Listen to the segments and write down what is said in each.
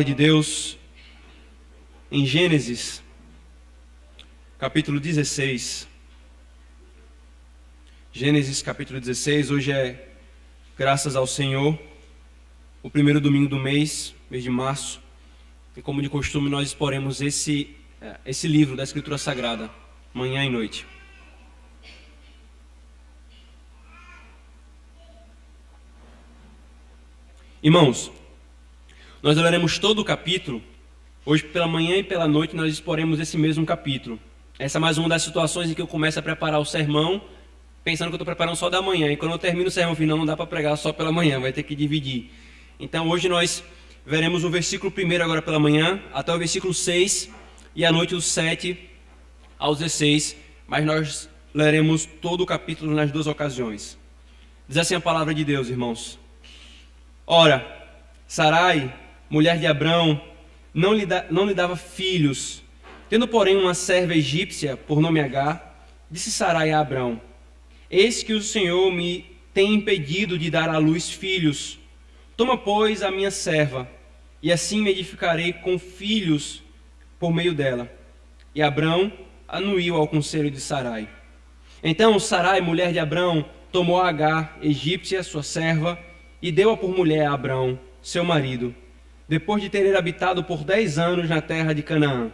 De Deus em Gênesis, capítulo 16. Gênesis, capítulo 16. Hoje é, graças ao Senhor, o primeiro domingo do mês de março. E como de costume, nós exporemos esse livro da Escritura Sagrada, manhã e noite. Irmãos, nós leremos todo o capítulo. Hoje pela manhã e pela noite nós exporemos esse mesmo capítulo. Essa é mais uma das situações em que eu começo a preparar o sermão, pensando que eu estou preparando só da manhã. E quando eu termino o sermão final, não dá para pregar só pela manhã, vai ter que dividir. Então hoje nós veremos o versículo 1 agora pela manhã, até o versículo 6, e à noite os 7 aos 16. Mas nós leremos todo o capítulo nas duas ocasiões. Diz assim a palavra de Deus, irmãos. Ora, Sarai, mulher de Abrão, não lhe dava filhos. Tendo, porém, uma serva egípcia, por nome Agar, disse Sarai a Abrão: Eis que o Senhor me tem impedido de dar à luz filhos. Toma, pois, a minha serva, e assim me edificarei com filhos por meio dela. E Abrão anuiu ao conselho de Sarai. Então Sarai, mulher de Abrão, tomou a Agar, egípcia, sua serva, e deu-a por mulher a Abrão, seu marido, depois de ter habitado por 10 anos na terra de Canaã.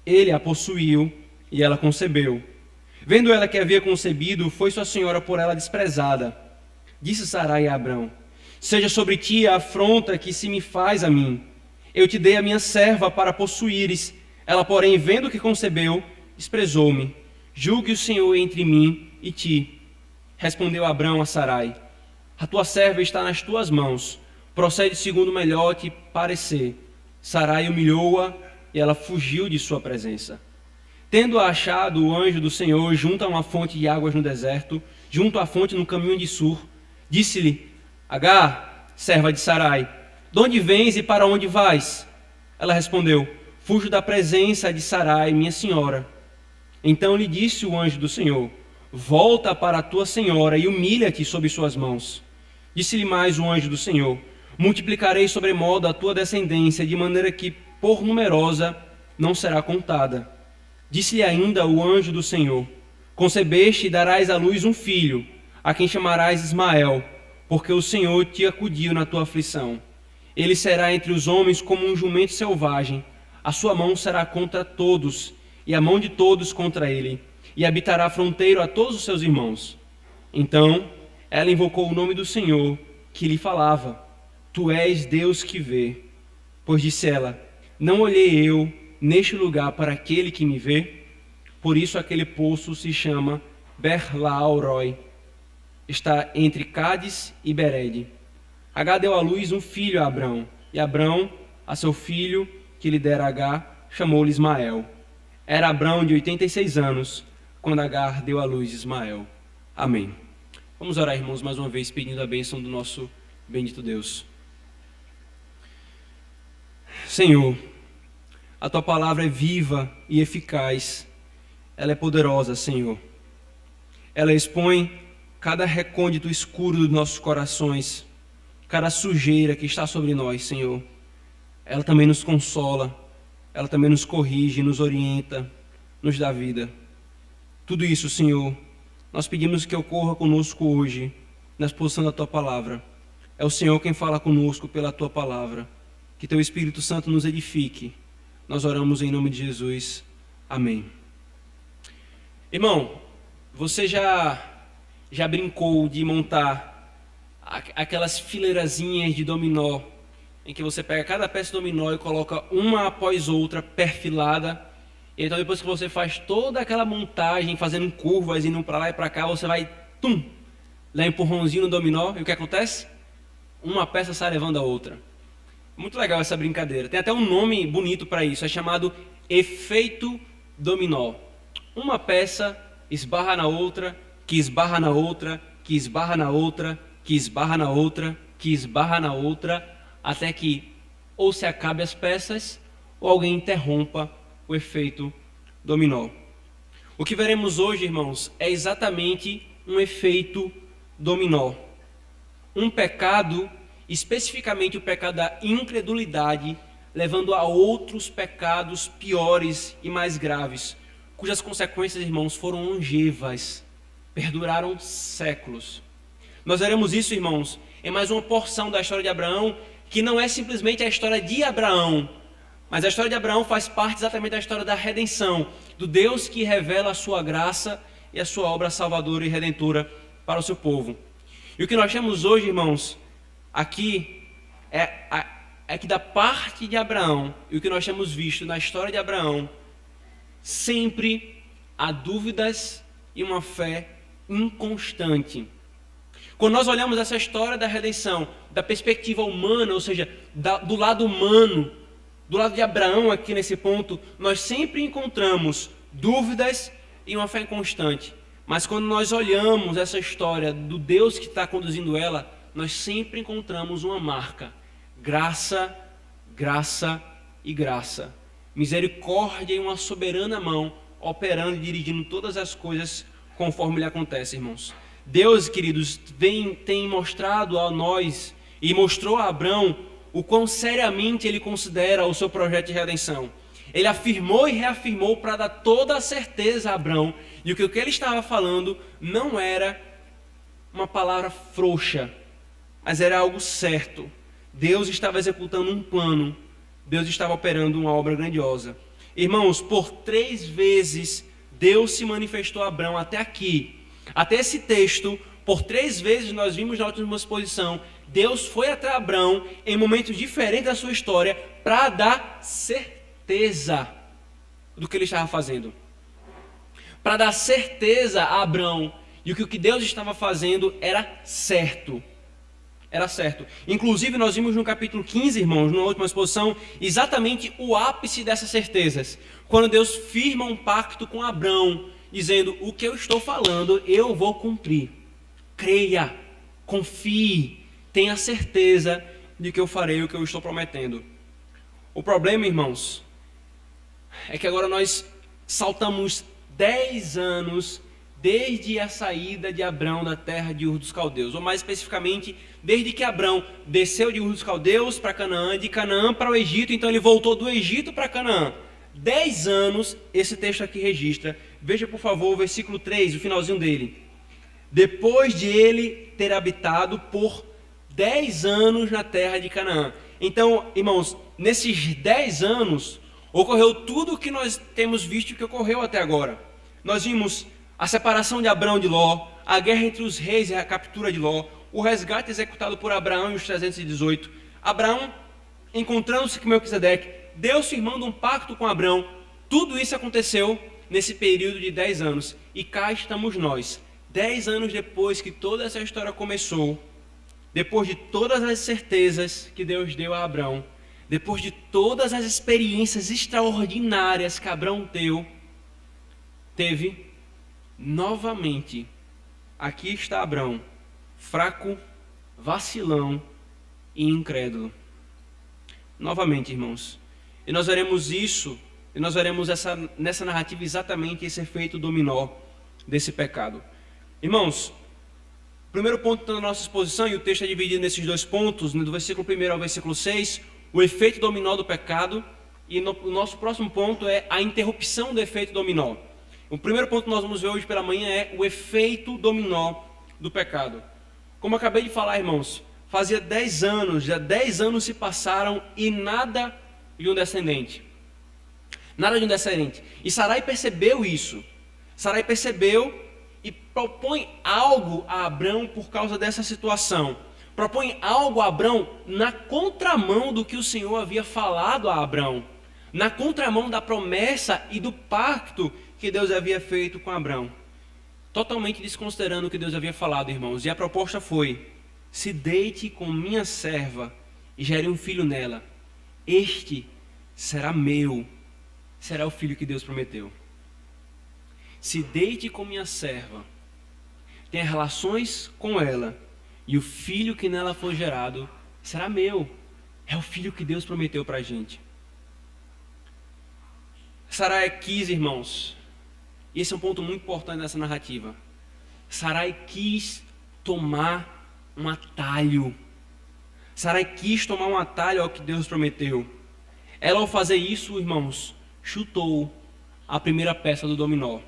Ele a possuiu e ela concebeu. Vendo ela que havia concebido, foi sua senhora por ela desprezada. Disse Sarai a Abrão: Seja sobre ti a afronta que se me faz a mim. Eu te dei a minha serva para possuíres. Ela, porém, vendo que concebeu, desprezou-me. Julgue o Senhor entre mim e ti. Respondeu Abrão a Sarai: A tua serva está nas tuas mãos. Procede segundo melhor te parecer. Sarai humilhou-a e ela fugiu de sua presença. Tendo-a achado o anjo do Senhor junto a uma fonte de águas no deserto, junto à fonte no caminho de Sur, disse-lhe: Agar, serva de Sarai, de onde vens e para onde vais? Ela respondeu: Fujo da presença de Sarai, minha senhora. Então lhe disse o anjo do Senhor: Volta para a tua senhora e humilha-te sob suas mãos. Disse-lhe mais o anjo do Senhor: Multiplicarei sobremodo a tua descendência, de maneira que, por numerosa, não será contada. Disse-lhe ainda o anjo do Senhor: Concebeste e darás à luz um filho, a quem chamarás Ismael, porque o Senhor te acudiu na tua aflição. Ele será entre os homens como um jumento selvagem, a sua mão será contra todos, e a mão de todos contra ele, e habitará fronteiro a todos os seus irmãos. Então ela invocou o nome do Senhor, que lhe falava: Tu és Deus que vê. Pois disse ela: Não olhei eu neste lugar para aquele que me vê? Por isso aquele poço se chama Ber-Laai-Roi. Está entre Cádiz e Bered. Agar deu à luz um filho a Abrão, e Abrão, a seu filho, que lhe dera Agar, chamou-lhe Ismael. Era Abrão de 86 anos, quando Agar deu à luz Ismael. Amém. Vamos orar, irmãos, mais uma vez, pedindo a bênção do nosso bendito Deus. Senhor, a Tua palavra é viva e eficaz. Ela é poderosa, Senhor. Ela expõe cada recôndito escuro dos nossos corações, cada sujeira que está sobre nós, Senhor. Ela também nos consola, ela também nos corrige, nos orienta, nos dá vida. Tudo isso, Senhor, nós pedimos que ocorra conosco hoje, na exposição da Tua palavra. É o Senhor quem fala conosco pela Tua palavra. Que Teu Espírito Santo nos edifique. Nós oramos em nome de Jesus. Amém. Irmão, você já brincou de montar aquelas fileirazinhas de dominó, em que você pega cada peça de dominó e coloca uma após outra perfilada? E então depois que você faz toda aquela montagem, fazendo curvas, indo para lá e para cá, você vai, dá empurrãozinho no dominó, e o que acontece? Uma peça sai levando a outra. Muito legal essa brincadeira. Tem até um nome bonito para isso, é chamado efeito dominó. Uma peça esbarra na outra, que esbarra na outra, que esbarra na outra, que esbarra na outra, que esbarra na outra, até que ou se acabe as peças, ou alguém interrompa o efeito dominó. O que veremos hoje, irmãos, é exatamente um efeito dominó. Um pecado especificamente o pecado da incredulidade, levando a outros pecados piores e mais graves, cujas consequências, irmãos, foram longevas, perduraram séculos. Nós veremos isso, irmãos, em mais uma porção da história de Abraão, que não é simplesmente a história de Abraão, mas a história de Abraão faz parte exatamente da história da redenção, do Deus que revela a sua graça e a sua obra salvadora e redentora para o seu povo. E o que nós temos hoje, irmãos, aqui é que da parte de Abraão, e o que nós temos visto na história de Abraão, sempre há dúvidas e uma fé inconstante. Quando nós olhamos essa história da redenção, da perspectiva humana, ou seja, do lado humano, do lado de Abraão aqui nesse ponto, nós sempre encontramos dúvidas e uma fé inconstante. Mas quando nós olhamos essa história do Deus que está conduzindo ela, nós sempre encontramos uma marca: graça, graça e graça. Misericórdia e uma soberana mão operando e dirigindo todas as coisas conforme lhe acontece, irmãos. Deus, queridos, tem mostrado a nós e mostrou a Abraão o quão seriamente ele considera o seu projeto de redenção. Ele afirmou e reafirmou para dar toda a certeza a Abraão de que o que ele estava falando não era uma palavra frouxa, mas era algo certo. Deus estava executando um plano, Deus estava operando uma obra grandiosa. Irmãos, por 3 vezes Deus se manifestou a Abraão até aqui. Até esse texto, por 3 vezes nós vimos na última exposição, Deus foi até Abraão em momentos diferentes da sua história para dar certeza do que ele estava fazendo. Para dar certeza a Abraão de que o que Deus estava fazendo era certo. Era certo. Inclusive nós vimos no capítulo 15, irmãos, na última exposição, exatamente o ápice dessas certezas. Quando Deus firma um pacto com Abraão, dizendo: o que eu estou falando, eu vou cumprir. Creia, confie, tenha certeza de que eu farei o que eu estou prometendo. O problema, irmãos, é que agora nós saltamos 10 anos desde a saída de Abrão da terra de Ur dos Caldeus, ou mais especificamente, desde que Abrão desceu de Ur dos Caldeus para Canaã, de Canaã para o Egito, então ele voltou do Egito para Canaã. 10 anos, esse texto aqui registra. Veja, por favor, o versículo 3, o finalzinho dele. Depois de ele ter habitado por 10 anos na terra de Canaã. Então, irmãos, nesses 10 anos, ocorreu tudo o que nós temos visto que ocorreu até agora. Nós vimos a separação de Abrão de Ló, a guerra entre os reis e a captura de Ló, o resgate executado por Abraão e os 318, Abraão encontrando-se com Melquisedeque, Deus firmando um pacto com Abrão. Tudo isso aconteceu nesse período de 10 anos. E cá estamos nós, 10 anos depois que toda essa história começou, depois de todas as certezas que Deus deu a Abrão, depois de todas as experiências extraordinárias que Abrão teve, novamente, aqui está Abrão, fraco, vacilão e incrédulo. Novamente, irmãos. E nós veremos isso, e nós veremos nessa narrativa exatamente esse efeito dominó desse pecado. Irmãos, primeiro ponto da nossa exposição, e o texto é dividido nesses 2 pontos, do versículo 1 ao versículo 6, o efeito dominó do pecado, e o nosso próximo ponto é a interrupção do efeito dominó. O primeiro ponto que nós vamos ver hoje pela manhã é o efeito dominó do pecado. Como eu acabei de falar, irmãos, fazia 10 anos, já 10 anos se passaram e nada de um descendente. Nada de um descendente. E Sarai percebeu isso. Sarai percebeu e propõe algo a Abrão por causa dessa situação. Propõe algo a Abrão na contramão do que o Senhor havia falado a Abrão. Na contramão da promessa e do pacto que Deus havia feito com Abrão. Totalmente desconsiderando o que Deus havia falado, irmãos. E a proposta foi: se deite com minha serva e gere um filho nela. Este será meu, será o filho que Deus prometeu. Se deite com minha serva, tenha relações com ela, e o filho que nela for gerado será meu. É o filho que Deus prometeu para a gente. Sarai quis, irmãos, e esse é um ponto muito importante nessa narrativa. Sarai quis tomar um atalho. Sarai quis tomar um atalho ao que Deus prometeu. Ela, ao fazer isso, irmãos, chutou a primeira peça do dominó.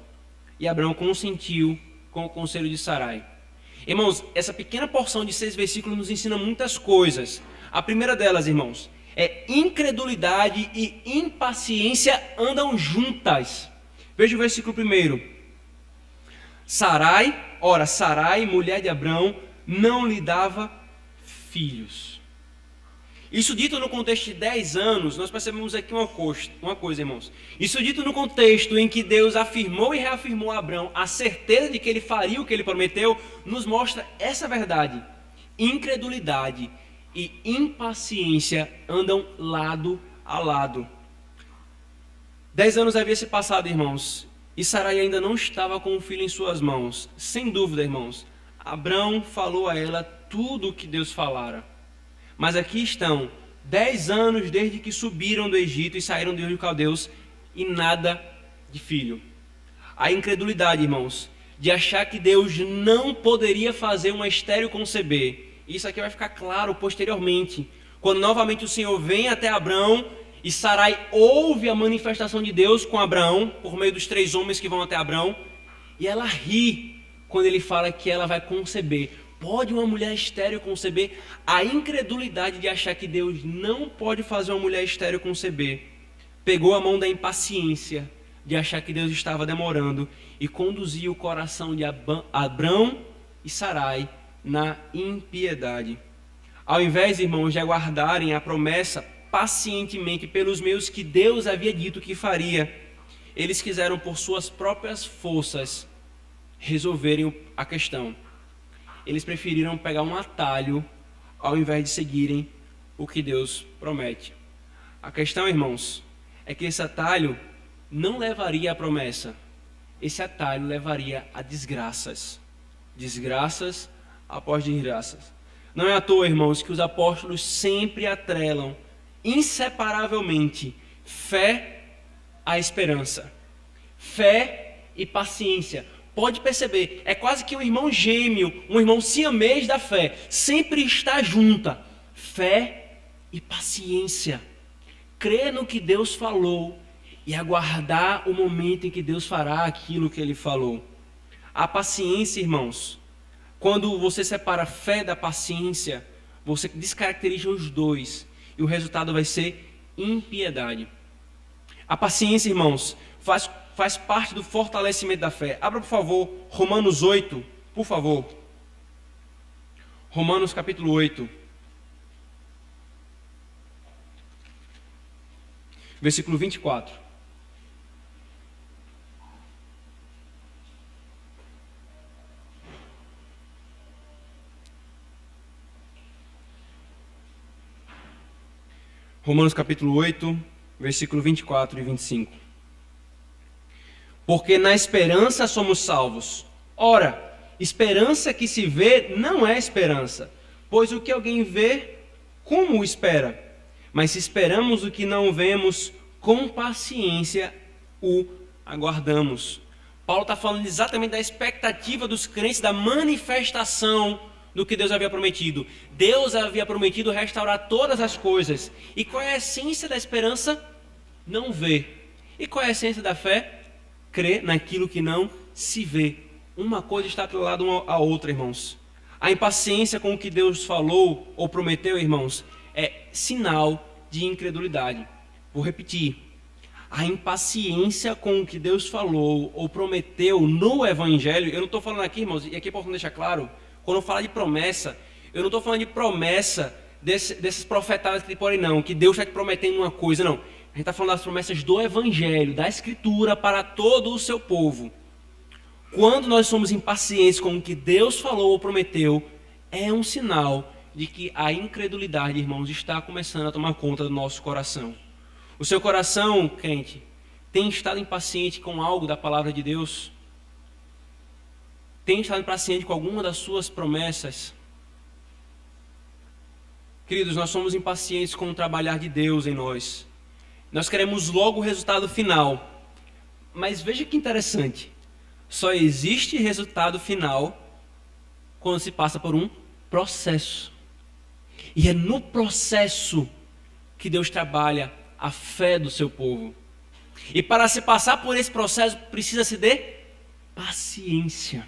E Abraão consentiu com o conselho de Sarai. Irmãos, essa pequena porção de 6 versículos nos ensina muitas coisas. A primeira delas, irmãos, é incredulidade e impaciência andam juntas. Veja o versículo 1. Sarai, mulher de Abraão, não lhe dava filhos. Isso dito no contexto de 10 anos, nós percebemos aqui uma coisa, irmãos. Isso dito no contexto em que Deus afirmou e reafirmou a Abraão a certeza de que ele faria o que ele prometeu, nos mostra essa verdade. Incredulidade e impaciência andam lado a lado. 10 anos havia se passado, irmãos, e Sarai ainda não estava com o filho em suas mãos. Sem dúvida, irmãos, Abraão falou a ela tudo o que Deus falara. Mas aqui estão 10 anos desde que subiram do Egito e saíram de Ur dos Caldeus e nada de filho. A incredulidade, irmãos, de achar que Deus não poderia fazer uma estéril conceber. Isso aqui vai ficar claro posteriormente, quando novamente o Senhor vem até Abraão e Sarai ouve a manifestação de Deus com Abraão, por meio dos 3 homens que vão até Abraão, e ela ri quando ele fala que ela vai conceber. Pode uma mulher estéril conceber? A incredulidade de achar que Deus não pode fazer uma mulher estéril conceber pegou a mão da impaciência de achar que Deus estava demorando e conduziu o coração de Abrão e Sarai na impiedade. Ao invés, irmãos, de aguardarem a promessa pacientemente pelos meios que Deus havia dito que faria, eles quiseram por suas próprias forças resolverem a questão. Eles preferiram pegar um atalho ao invés de seguirem o que Deus promete. A questão, irmãos, é que esse atalho não levaria à promessa. Esse atalho levaria a desgraças. Desgraças após desgraças. Não é à toa, irmãos, que os apóstolos sempre atrelam inseparavelmente fé à esperança. Fé e paciência. Pode perceber, é quase que um irmão gêmeo, um irmão siamês da fé. Sempre está junta. Fé e paciência. Crer no que Deus falou e aguardar o momento em que Deus fará aquilo que Ele falou. A paciência, irmãos, quando você separa a fé da paciência, você descaracteriza os dois e o resultado vai ser impiedade. A paciência, irmãos, faz parte do fortalecimento da fé. Abra, por favor, Romanos 8, por favor. Romanos capítulo 8. Versículo 24. Romanos capítulo 8, versículo 24 e 25. Porque na esperança somos salvos. Ora, esperança que se vê não é esperança, pois o que alguém vê, como o espera? Mas se esperamos o que não vemos, com paciência o aguardamos. Paulo está falando exatamente da expectativa dos crentes, da manifestação do que Deus havia prometido. Deus havia prometido restaurar todas as coisas. E qual é a essência da esperança? Não ver. E qual é a essência da fé? Crer naquilo que não se vê. Uma coisa está atrelada à outra, irmãos. A impaciência com o que Deus falou ou prometeu, irmãos, é sinal de incredulidade. Vou repetir. A impaciência com o que Deus falou ou prometeu no Evangelho, eu não estou falando aqui, irmãos, e aqui é importante deixar claro, quando eu falo de promessa, eu não estou falando de promessa desses profetados que por aí não, que Deus está te prometendo uma coisa, não. A gente está falando das promessas do Evangelho, da Escritura para todo o seu povo. Quando nós somos impacientes com o que Deus falou ou prometeu, é um sinal de que a incredulidade, irmãos, está começando a tomar conta do nosso coração. O seu coração, crente, tem estado impaciente com algo da palavra de Deus? Tem estado impaciente com alguma das suas promessas? Queridos, nós somos impacientes com o trabalhar de Deus em nós. Nós queremos logo o resultado final. Mas veja que interessante. Só existe resultado final quando se passa por um processo. E é no processo que Deus trabalha a fé do seu povo. E para se passar por esse processo, precisa-se de paciência.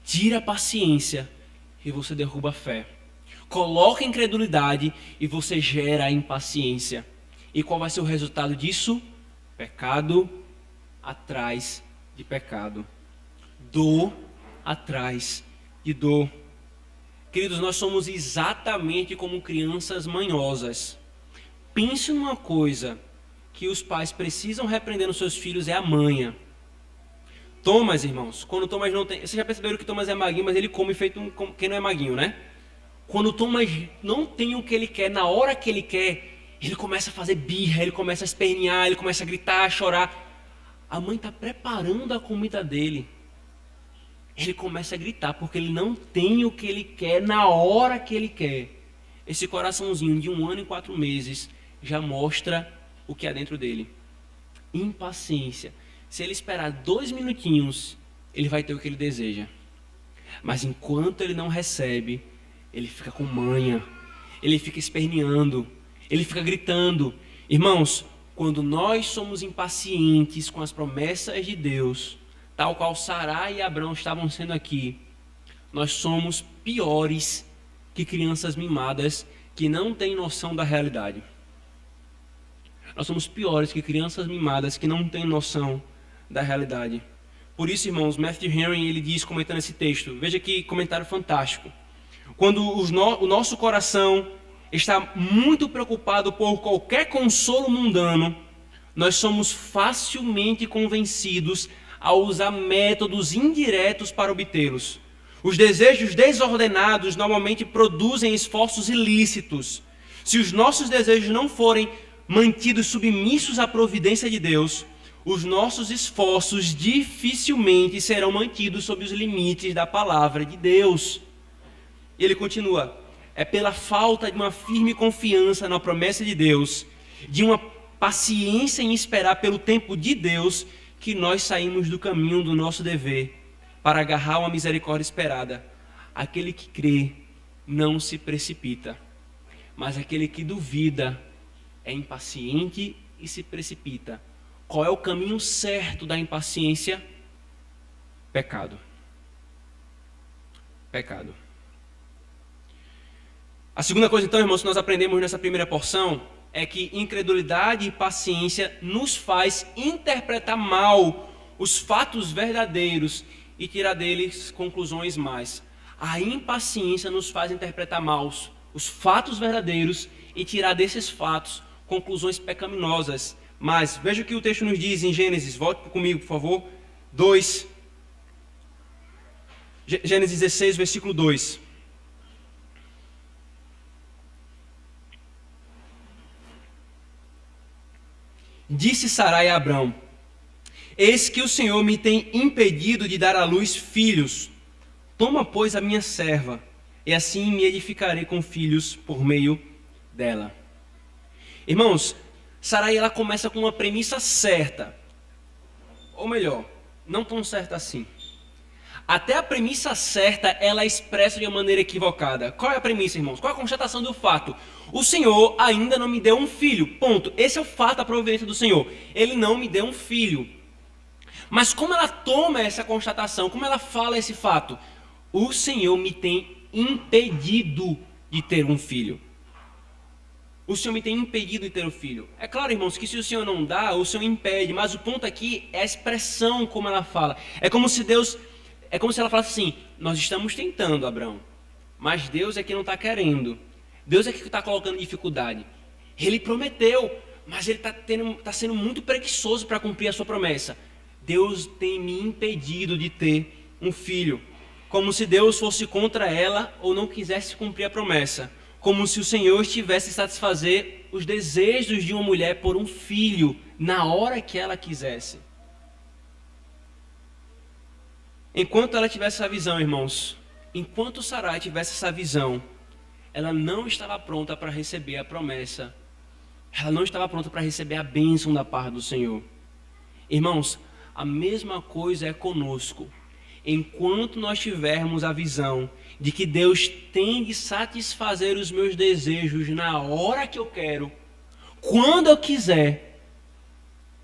Tira a paciência e você derruba a fé. Coloca a incredulidade e você gera a impaciência. E qual vai ser o resultado disso? Pecado atrás de pecado. Dor atrás de dor. Queridos, nós somos exatamente como crianças manhosas. Pense numa coisa que os pais precisam repreender nos seus filhos, é a manha. Thomas, irmãos, quando Thomas não tem... Vocês já perceberam que Thomas é maguinho, mas ele come feito quem não é maguinho, né? Quando Thomas não tem o que ele quer, na hora que ele quer, ele começa a fazer birra, ele começa a espernear, ele começa a gritar, a chorar. A mãe está preparando a comida dele. Ele começa a gritar porque ele não tem o que ele quer na hora que ele quer. Esse coraçãozinho de 1 ano e 4 meses já mostra o que há dentro dele. Impaciência. Se ele esperar 2 minutinhos, ele vai ter o que ele deseja. Mas enquanto ele não recebe, ele fica com manha, ele fica esperneando, ele fica gritando. Irmãos, quando nós somos impacientes com as promessas de Deus, tal qual Sarai e Abrão estavam sendo aqui, nós somos piores que crianças mimadas que não têm noção da realidade. Nós somos piores que crianças mimadas que não têm noção da realidade. Por isso, irmãos, Matthew Henry, ele diz, comentando esse texto, veja que comentário fantástico. Quando o nosso coração está muito preocupado por qualquer consolo mundano, nós somos facilmente convencidos a usar métodos indiretos para obtê-los. Os desejos desordenados normalmente produzem esforços ilícitos. Se os nossos desejos não forem mantidos submissos à providência de Deus, os nossos esforços dificilmente serão mantidos sob os limites da palavra de Deus. E ele continua, é pela falta de uma firme confiança na promessa de Deus, de uma paciência em esperar pelo tempo de Deus, que nós saímos do caminho do nosso dever para agarrar uma misericórdia esperada. Aquele que crê não se precipita, mas aquele que duvida é impaciente e se precipita. Qual é o caminho certo da impaciência? Pecado. Pecado. A segunda coisa, então, irmãos, que nós aprendemos nessa primeira porção é que incredulidade e paciência nos faz interpretar mal os fatos verdadeiros e tirar deles conclusões más. A impaciência nos faz interpretar mal os fatos verdadeiros e tirar desses fatos conclusões pecaminosas. Mas veja o que o texto nos diz em Gênesis, volte comigo, por favor, 2. Gênesis 16, versículo 2. Disse Sarai a Abrão: eis que o Senhor me tem impedido de dar à luz filhos. Toma, pois, a minha serva, e assim me edificarei com filhos por meio dela. Irmãos, Sarai, ela começa com uma premissa certa. Ou melhor, não tão certa assim. Até a premissa certa, ela é expressa de uma maneira equivocada. Qual é a premissa, irmãos? Qual é a constatação do fato? O Senhor ainda não me deu um filho. Ponto. Esse é o fato da providência do Senhor. Ele não me deu um filho. Mas como ela toma essa constatação? Como ela fala esse fato? O Senhor me tem impedido de ter um filho. O Senhor me tem impedido de ter um filho. É claro, irmãos, que se o Senhor não dá, o Senhor impede. Mas o ponto aqui é a expressão como ela fala. É como se ela falasse assim: nós estamos tentando, Abraão, mas Deus é que não está querendo. Deus é que está colocando dificuldade. Ele prometeu, mas ele está sendo muito preguiçoso para cumprir a sua promessa. Deus tem me impedido de ter um filho. Como se Deus fosse contra ela ou não quisesse cumprir a promessa. Como se o Senhor estivesse a satisfazer os desejos de uma mulher por um filho na hora que ela quisesse. Enquanto ela tivesse essa visão, irmãos, enquanto Sarai tivesse essa visão, ela não estava pronta para receber a promessa. Ela não estava pronta para receber a bênção da parte do Senhor. Irmãos, a mesma coisa é conosco. enquanto nós tivermos a visão de que Deus tem de satisfazer os meus desejos na hora que eu quero, quando eu quiser,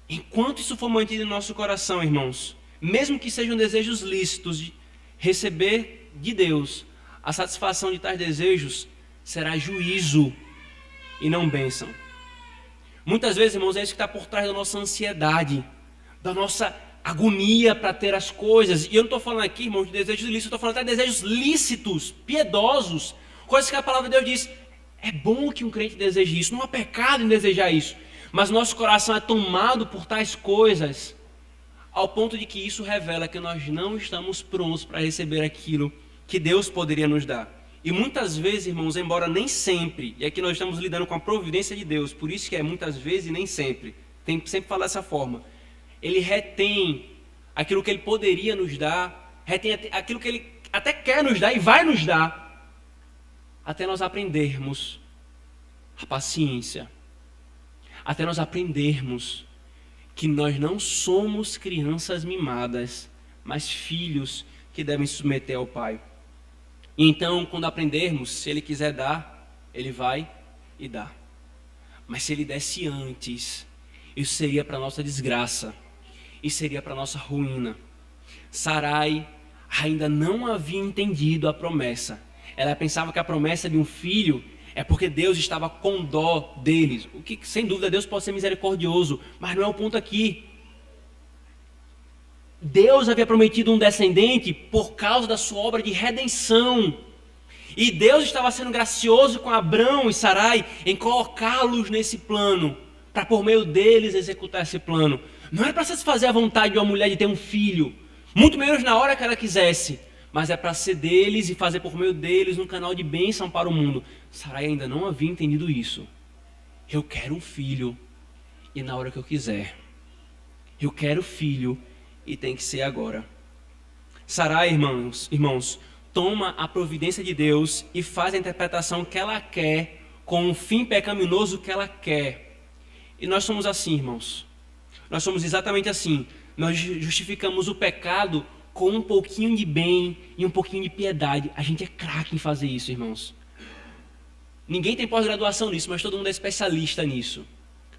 enquanto isso for mantido em nosso coração, irmãos, mesmo que sejam desejos lícitos, de receber de Deus a satisfação de tais desejos, será juízo e não bênção. Muitas vezes, irmãos, é isso que está por trás da nossa ansiedade, da nossa agonia para ter as coisas. E eu não estou falando aqui, irmãos, de desejos ilícitos, eu estou falando de desejos lícitos, piedosos, coisas que a palavra de Deus diz. É bom que um crente deseje isso, não há pecado em desejar isso, mas nosso coração é tomado por tais coisas, ao ponto de que isso revela que nós não estamos prontos para receber aquilo que Deus poderia nos dar. E muitas vezes, irmãos, embora nem sempre, e aqui nós estamos lidando com a providência de Deus, por isso que é muitas vezes e nem sempre, tem que sempre falar dessa forma, Ele retém aquilo que Ele poderia nos dar, retém aquilo que Ele até quer nos dar e vai nos dar, até nós aprendermos a paciência, até nós aprendermos que nós não somos crianças mimadas, mas filhos que devem se submeter ao Pai. E então, quando aprendermos, se Ele quiser dar, Ele vai e dá. Mas se Ele desse antes, isso seria para a nossa desgraça, isso seria para a nossa ruína. Sarai ainda não havia entendido a promessa. Ela pensava que a promessa de um filho é porque Deus estava com dó deles. O que, sem dúvida, Deus pode ser misericordioso, mas não é o ponto aqui. Deus havia prometido um descendente por causa da sua obra de redenção. E Deus estava sendo gracioso com Abrão e Sarai em colocá-los nesse plano, para por meio deles executar esse plano. Não era para satisfazer a vontade de uma mulher de ter um filho, muito menos na hora que ela quisesse, mas é para ser deles e fazer por meio deles um canal de bênção para o mundo. Sarai ainda não havia entendido isso. Eu quero um filho e na hora que eu quiser. Eu quero filho e tem que ser agora. Sarai, irmãos, toma a providência de Deus e faz a interpretação que ela quer, com um fim pecaminoso que ela quer. E nós somos assim, irmãos. Nós somos exatamente assim. Nós justificamos o pecado com um pouquinho de bem e um pouquinho de piedade. A gente é craque em fazer isso, irmãos. Ninguém tem pós-graduação nisso, mas todo mundo é especialista nisso.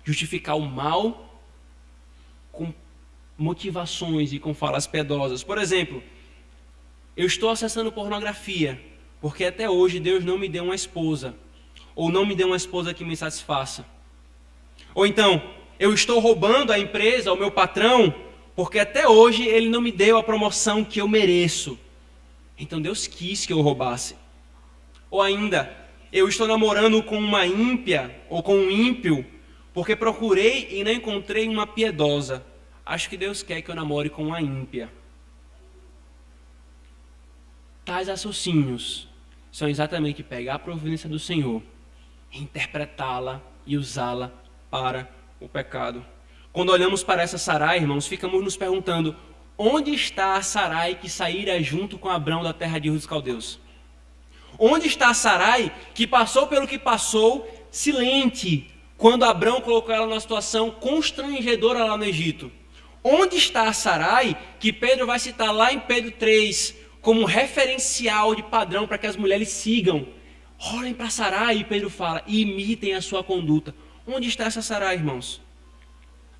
Justificar o mal com motivações e com falas piedosas. Por exemplo, eu estou acessando pornografia, porque até hoje Deus não me deu uma esposa, ou não me deu uma esposa que me satisfaça. Ou então, eu estou roubando a empresa, ao meu patrão, porque até hoje ele não me deu a promoção que eu mereço. Então Deus quis que eu roubasse. Ou ainda, eu estou namorando com uma ímpia, ou com um ímpio, porque procurei e não encontrei uma piedosa. Acho que Deus quer que eu namore com uma ímpia. Tais raciocínios são exatamente pegar a providência do Senhor, interpretá-la e usá-la para o pecado. Quando olhamos para essa Sarai, irmãos, ficamos nos perguntando: onde está a Sarai que saíra junto com Abrão da terra de Ur dos Caldeus? Onde está a Sarai que passou pelo que passou, silente, quando Abrão colocou ela numa situação constrangedora lá no Egito? Onde está a Sarai que Pedro vai citar lá em Pedro 3 como referencial de padrão para que as mulheres sigam? Olhem para Sarai, e Pedro fala, e imitem a sua conduta. Onde está essa Sarai, irmãos?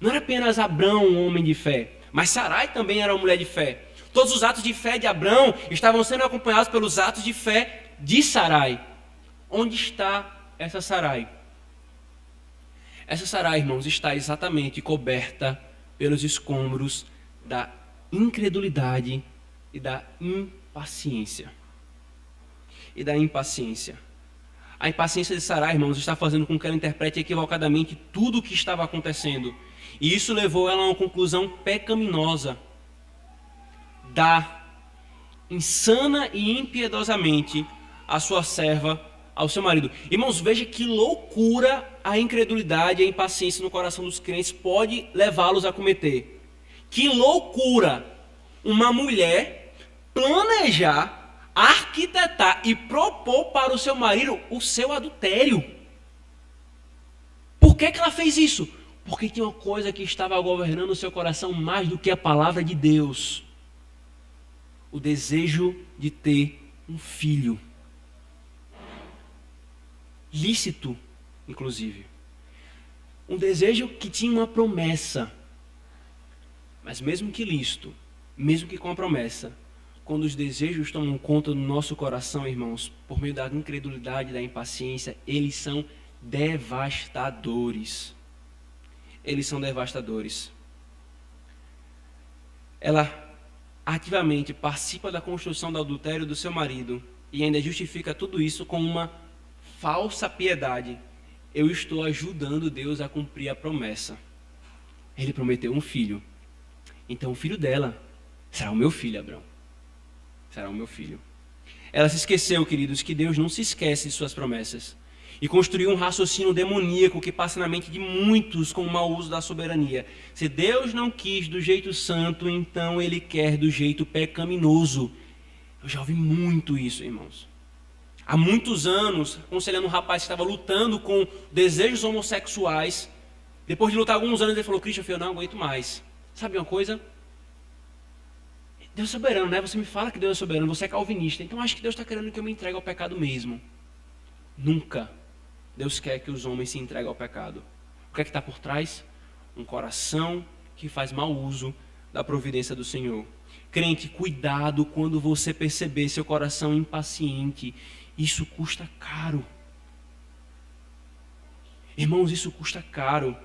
Não era apenas Abrão um homem de fé, mas Sarai também era uma mulher de fé. Todos os atos de fé de Abrão estavam sendo acompanhados pelos atos de fé de Sarai. Onde está essa Sarai? Essa Sarai, irmãos, está exatamente coberta pelos escombros da incredulidade e da impaciência. A impaciência de Sarai, irmãos, está fazendo com que ela interprete equivocadamente tudo o que estava acontecendo. E isso levou ela a uma conclusão pecaminosa. Dá insana e impiedosamente a sua serva ao seu marido. Irmãos, veja que loucura a incredulidade e a impaciência no coração dos crentes pode levá-los a cometer. Que loucura uma mulher planejar, arquitetar e propor para o seu marido o seu adultério. Por que ela fez isso? Porque tinha uma coisa que estava governando o seu coração mais do que a palavra de Deus. o desejo de ter um filho. Lícito, inclusive. Um desejo que tinha uma promessa. Mas mesmo que lícito, mesmo que com a promessa, quando os desejos tomam conta do nosso coração, irmãos, por meio da incredulidade, da impaciência, eles são devastadores. Eles são devastadores. Ela ativamente participa da construção do adultério do seu marido e ainda justifica tudo isso com uma falsa piedade. Eu estou ajudando Deus a cumprir a promessa. Ele prometeu um filho. Então o filho dela será o meu filho, Abraão. Será o meu filho. Ela se esqueceu, queridos, que Deus não se esquece de suas promessas. E construiu um raciocínio demoníaco que passa na mente de muitos com o mau uso da soberania. Se Deus não quis do jeito santo, então Ele quer do jeito pecaminoso. Eu já ouvi muito isso, irmãos. Há muitos anos, aconselhando um rapaz que estava lutando com desejos homossexuais. Depois de lutar alguns anos, ele falou: Christian, eu não aguento mais. Sabe uma coisa? Deus é soberano, né? Você me fala que Deus é soberano, você é calvinista. Então acho que Deus está querendo que eu me entregue ao pecado mesmo. Nunca Deus quer que os homens se entreguem ao pecado. O que é que está por trás? Um coração que faz mau uso da providência do Senhor. Crente, cuidado quando você perceber seu coração impaciente. Isso custa caro. Irmãos, isso custa caro.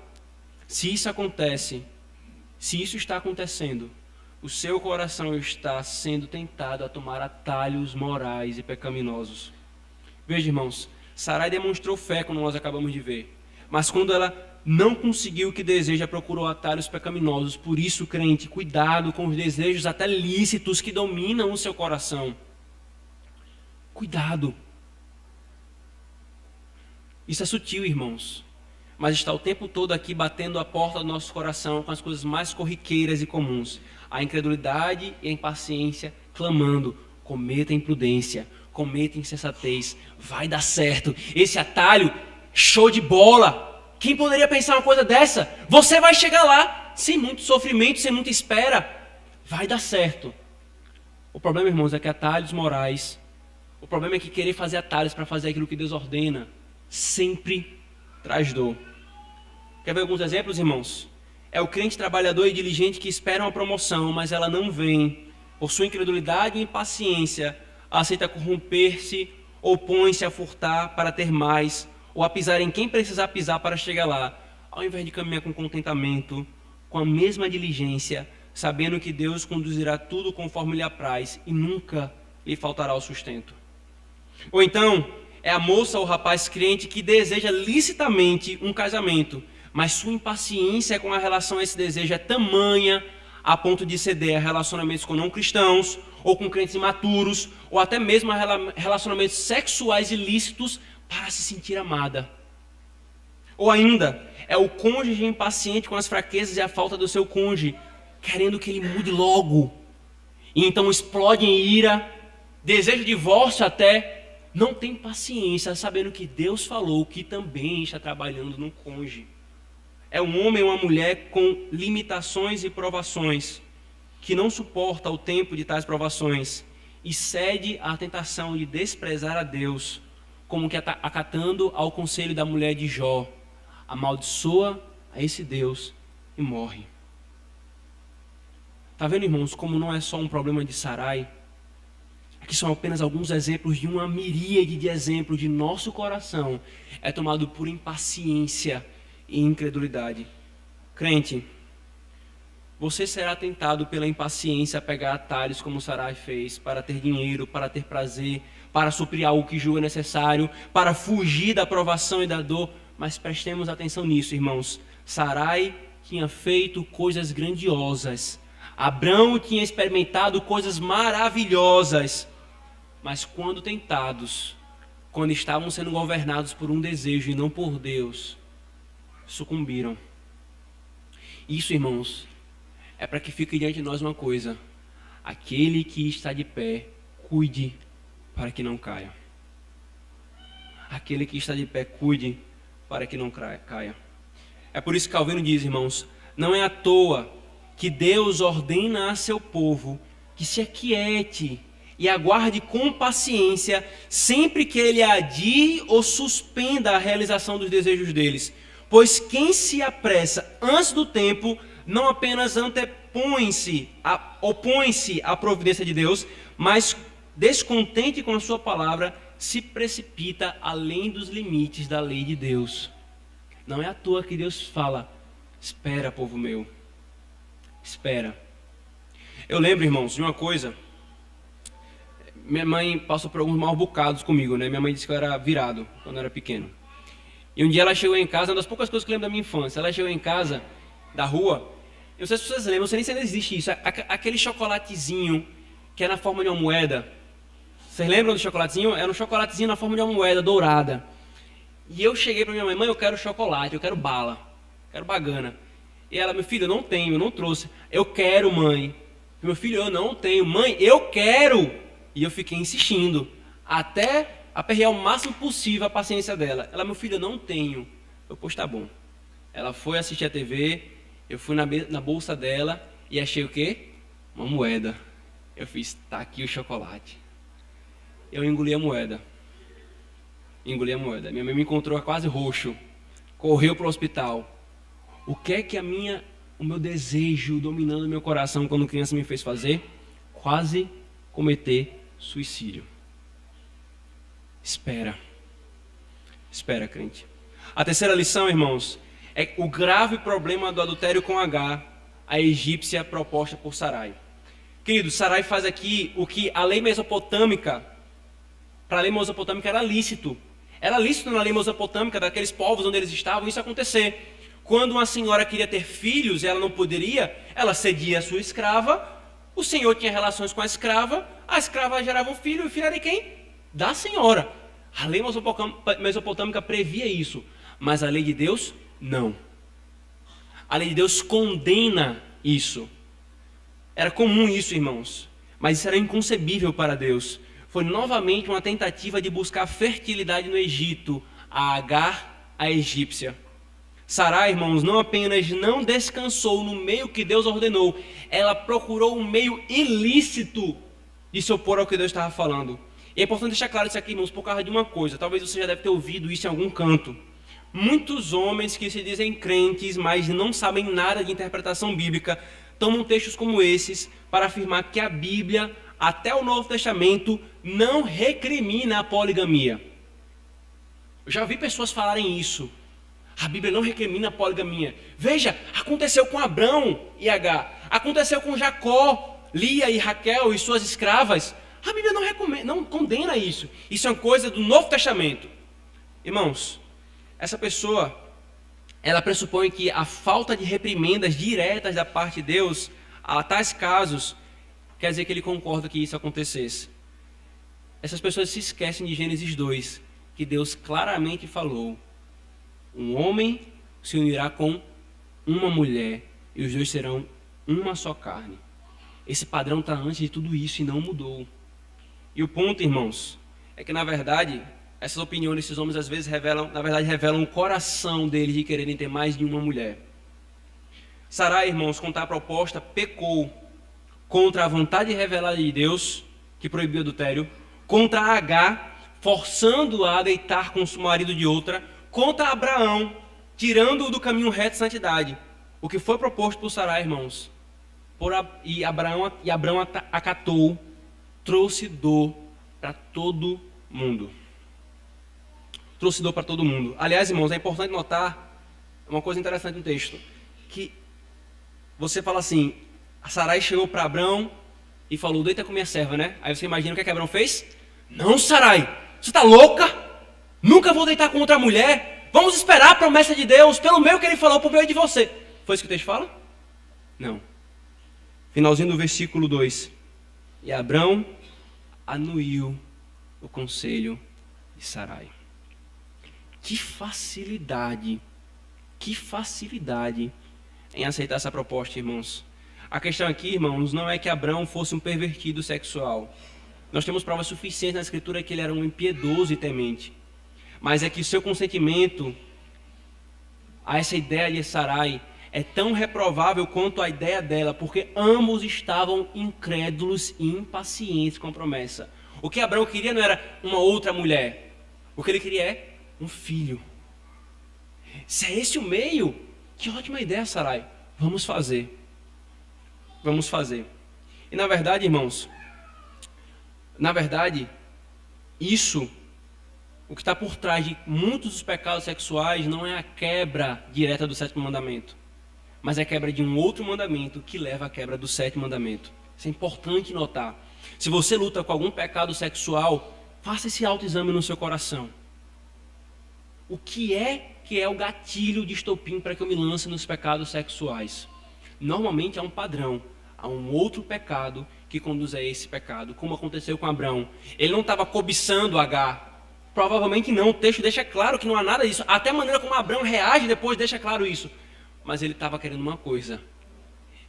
Se isso acontece, se isso está acontecendo, o seu coração está sendo tentado a tomar atalhos morais e pecaminosos. Veja, irmãos, Sarai demonstrou fé, como nós acabamos de ver. Mas quando ela não conseguiu o que deseja, procurou atalhos pecaminosos. Por isso, crente, cuidado com os desejos até lícitos que dominam o seu coração. Cuidado. Isso é sutil, irmãos. Mas está o tempo todo aqui batendo a porta do nosso coração com as coisas mais corriqueiras e comuns. A incredulidade e a impaciência clamando: cometa imprudência, cometa insensatez, vai dar certo. Esse atalho, show de bola. Quem poderia pensar uma coisa dessa? Você vai chegar lá, sem muito sofrimento, sem muita espera. Vai dar certo. O problema, irmãos, é que atalhos morais, o problema é que querer fazer atalhos para fazer aquilo que Deus ordena, sempre traz dor. Quer ver alguns exemplos, irmãos? É o crente trabalhador e diligente que espera uma promoção, mas ela não vem. Por sua incredulidade e impaciência, aceita corromper-se, ou põe-se a furtar para ter mais, ou a pisar em quem precisar pisar para chegar lá, ao invés de caminhar com contentamento, com a mesma diligência, sabendo que Deus conduzirá tudo conforme lhe apraz e nunca lhe faltará o sustento. Ou então, é a moça ou o rapaz crente que deseja licitamente um casamento, mas sua impaciência com a relação a esse desejo é tamanha a ponto de ceder a relacionamentos com não cristãos, ou com crentes imaturos, ou até mesmo a relacionamentos sexuais ilícitos para se sentir amada. Ou ainda, é o cônjuge impaciente com as fraquezas e a falta do seu cônjuge, querendo que ele mude logo. E então explode em ira, deseja divórcio até, não tem paciência, sabendo que Deus falou que também está trabalhando no cônjuge. É um homem ou uma mulher com limitações e provações, que não suporta o tempo de tais provações e cede à tentação de desprezar a Deus, como que acatando ao conselho da mulher de Jó, amaldiçoa a esse Deus e morre. Está vendo, irmãos, como não é só um problema de Sarai? Aqui são apenas alguns exemplos de uma miríade de exemplos de nosso coração é tomado por impaciência e incredulidade. Crente, você será tentado pela impaciência a pegar atalhos como Sarai fez, para ter dinheiro, para ter prazer, para suprir algo que julga necessário, para fugir da provação e da dor. Mas prestemos atenção nisso, irmãos. Sarai tinha feito coisas grandiosas. Abrão tinha experimentado coisas maravilhosas. Mas quando tentados, quando estavam sendo governados por um desejo e não por Deus, sucumbiram. Isso, irmãos, é para que fique diante de nós uma coisa: aquele que está de pé, cuide para que não caia. Aquele que está de pé, cuide para que não caia. É por isso que Calvino diz, irmãos, não é à toa que Deus ordena a seu povo que se aquiete e aguarde com paciência sempre que ele adie ou suspenda a realização dos desejos deles. Pois quem se apressa antes do tempo não apenas opõe-se à providência de Deus, mas descontente com a sua palavra, se precipita além dos limites da lei de Deus. Não é à toa que Deus fala: espera, povo meu, espera. Eu lembro, irmãos, de uma coisa. Minha mãe passou por alguns maus bocados comigo, né? Minha mãe disse que eu era virado quando eu era pequeno. E um dia ela chegou em casa, uma das poucas coisas que eu lembro da minha infância, ela chegou em casa, da rua, eu não sei se vocês lembram, não sei nem se ainda existe isso, aquele chocolatezinho que é na forma de uma moeda. Vocês lembram do chocolatezinho? Era um chocolatezinho na forma de uma moeda dourada. E eu cheguei para minha mãe: mãe, eu quero chocolate, eu quero bala, quero bagana. E ela: meu filho, eu não tenho, eu não trouxe. Eu quero, mãe. Meu filho, eu não tenho. Mãe, eu quero. E eu fiquei insistindo, até aperrear o máximo possível a paciência dela. Ela: meu filho, eu não tenho. Eu: pois tá bom. Ela foi assistir a TV, eu fui na bolsa dela e achei o quê? Uma moeda. Eu fiz: tá aqui o chocolate. Eu engoli a moeda. Minha mãe me encontrou quase roxo, correu para o hospital. O que é que o meu desejo dominando meu coração quando criança me fez fazer? Quase cometer suicídio. Espera, crente. A terceira lição, irmãos, é o grave problema do adultério com Agar, a egípcia proposta por Sarai. Querido, Sarai faz aqui o que a lei mesopotâmica, para a lei mesopotâmica era lícito. Era lícito na lei mesopotâmica daqueles povos onde eles estavam isso acontecer. Quando uma senhora queria ter filhos e ela não poderia, ela cedia a sua escrava, o senhor tinha relações com a escrava gerava um filho, e o filho era de quem? Da senhora. A lei mesopotâmica previa isso, mas a lei de Deus, não. A lei de Deus condena isso. Era comum isso, irmãos, mas isso era inconcebível para Deus. Foi novamente uma tentativa de buscar fertilidade no Egito, a Agar, a egípcia. Sarai, irmãos, não apenas não descansou no meio que Deus ordenou, ela procurou um meio ilícito de se opor ao que Deus estava falando. E é importante deixar claro isso aqui, irmãos, por causa de uma coisa. Talvez você já deve ter ouvido isso em algum canto. Muitos homens que se dizem crentes, mas não sabem nada de interpretação bíblica, tomam textos como esses para afirmar que a Bíblia, até o Novo Testamento, não recrimina a poligamia. Eu já vi pessoas falarem isso. A Bíblia não recrimina a poligamia. Veja, aconteceu com Abrão e Agar. Aconteceu com Jacó, Lia e Raquel e suas escravas. A Bíblia não condena isso. Isso é uma coisa do Novo Testamento. Irmãos, essa pessoa, ela pressupõe que a falta de reprimendas diretas da parte de Deus a tais casos, quer dizer que ele concorda que isso acontecesse. Essas pessoas se esquecem de Gênesis 2, que Deus claramente falou: um homem se unirá com uma mulher e os dois serão uma só carne. Esse padrão está antes de tudo isso e não mudou. E o ponto, irmãos, é que na verdade, essas opiniões desses homens às vezes revelam o coração deles de quererem ter mais de uma mulher. Sarai, irmãos, com tal proposta, pecou contra a vontade revelada de Deus, que proibiu o adultério, contra Agar, forçando-a a deitar com o marido de outra, contra Abraão, tirando-o do caminho reto de santidade. O que foi proposto por Sarai, irmãos, e Abraão acatou, trouxe dor para todo mundo. Trouxe dor para todo mundo. Aliás, irmãos, é importante notar uma coisa interessante no texto, que você fala assim: a Sarai chegou para Abraão e falou: deita com minha serva, né? Aí você imagina o que Abraão fez? Não, Sarai, você está louca? Nunca vou deitar com outra mulher. Vamos esperar a promessa de Deus, pelo meio que ele falou, por meio de você. Foi isso que o texto fala? Não. Finalzinho do versículo 2. E Abrão anuiu o conselho de Sarai. Que facilidade em aceitar essa proposta, irmãos. A questão aqui, irmãos, não é que Abrão fosse um pervertido sexual. Nós temos provas suficientes na Escritura que ele era um impiedoso e temente. Mas é que seu consentimento a essa ideia de Sarai é tão reprovável quanto a ideia dela, porque ambos estavam incrédulos e impacientes com a promessa. O que Abraão queria não era uma outra mulher. O que ele queria é um filho. Se é esse o meio, que ótima ideia, Sarai. Vamos fazer. Vamos fazer. E na verdade, irmãos, isso, o que está por trás de muitos dos pecados sexuais não é a quebra direta do sétimo mandamento, mas é a quebra de um outro mandamento que leva à quebra do sétimo mandamento. Isso é importante notar. Se você luta com algum pecado sexual, faça esse autoexame no seu coração. O que é o gatilho de estopim para que eu me lance nos pecados sexuais? Normalmente há um padrão, há um outro pecado que conduz a esse pecado, como aconteceu com Abraão. Ele não estava cobiçando Agar. Provavelmente não, o texto deixa claro que não há nada disso. Até a maneira como Abraão reage depois deixa claro isso. Mas ele estava querendo uma coisa.